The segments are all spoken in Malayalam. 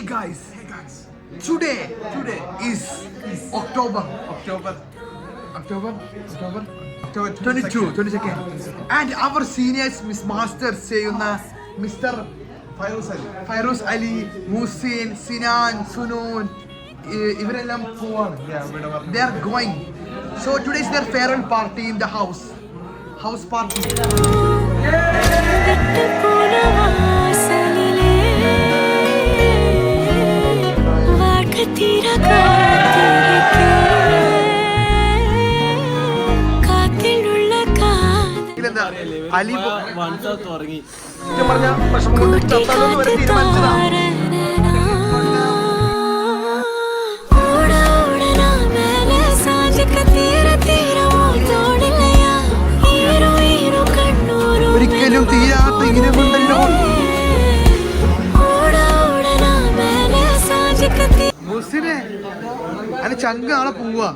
guys. Today is October 22nd. And our seniors, Miss Masters, Mr. Fairuz Ali, Musin, Sinan, Sunun, ഇവരെല്ലാം പോവാണ്. They are going. So today is their farewell party in the house party. Ali തുടങ്ങി പറഞ്ഞ പ്രശ്നം കൊണ്ട് ചത്താലോന്ന് വരെ തീരുമാനിച്ചതാണ്. ഒരിക്കലും തീരാത്ത ഇരവുണ്ടല്ലോ. മുസിനെ അതിന് ചങ്ക് നാളെ പോവാ.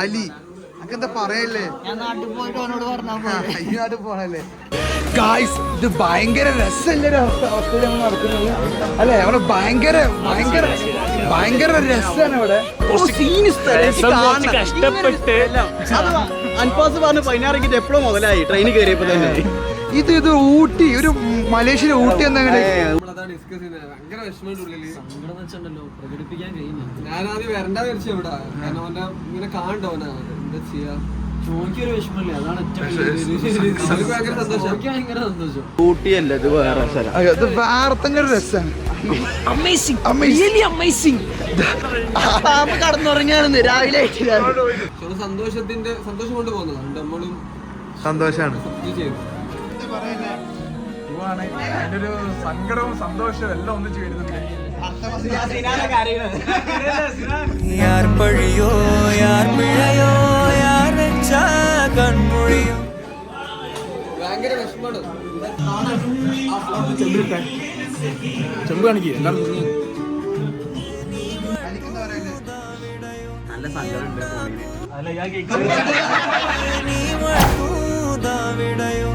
അലി എന്താ പറയല്ലേ, നാട്ടിൽ പോണല്ലേ ഗായ്സ്. ഇത് ഭയങ്കര രസമല്ലേ അവസ്ഥയിൽ നമ്മൾ നടക്കുന്നത് അല്ലെ? അവിടെ ഭയങ്കര രസമാണ്. ഇവിടെ കഷ്ടപ്പെട്ട് അൻപാസ് പറഞ്ഞ് 16 എപ്പോഴും മുതലായി ട്രെയിനിൽ കയറിയപ്പോ തന്നെ. ഇത് ഊട്ടി, ഒരു മലേഷ്യയിലെ ഊട്ടി എന്നങ്ങനെ ഞാനാദ്യം വരണ്ടാന്ന് വെച്ചാ ഇവിടെ, കാരണം അവന്റെ ഇങ്ങനെ കാണണ്ടോ എന്താ ചെയ്യാ. ഭയങ്കര സന്തോഷം. ഊട്ടിയല്ല, ഇത് വേറെ സ്ഥലം. ഇത് വേറെ തന്നെ ഒരു രസമാണ്. കടന്നുറങ്ങിയാണെന്ന് രാവിലെ സന്തോഷം കൊണ്ട് പോകുന്നതാണ്. നമ്മളും സന്തോഷാണ്. അതിന്റെ ഒരു സങ്കടവും സന്തോഷവും എല്ലാം ഒന്നിച്ച് വരുന്നുണ്ട്. യാർ പഴിയോ യാർ പിഴയോ യാർ വെച്ച കൺമൊഴിയോ. ഭയങ്കര വിഷമാണ്. ചെമ്പ് കാണിക്കുക എല്ലാവരും. നല്ല സങ്കടമുണ്ട്. നീ മഴ വിടയോ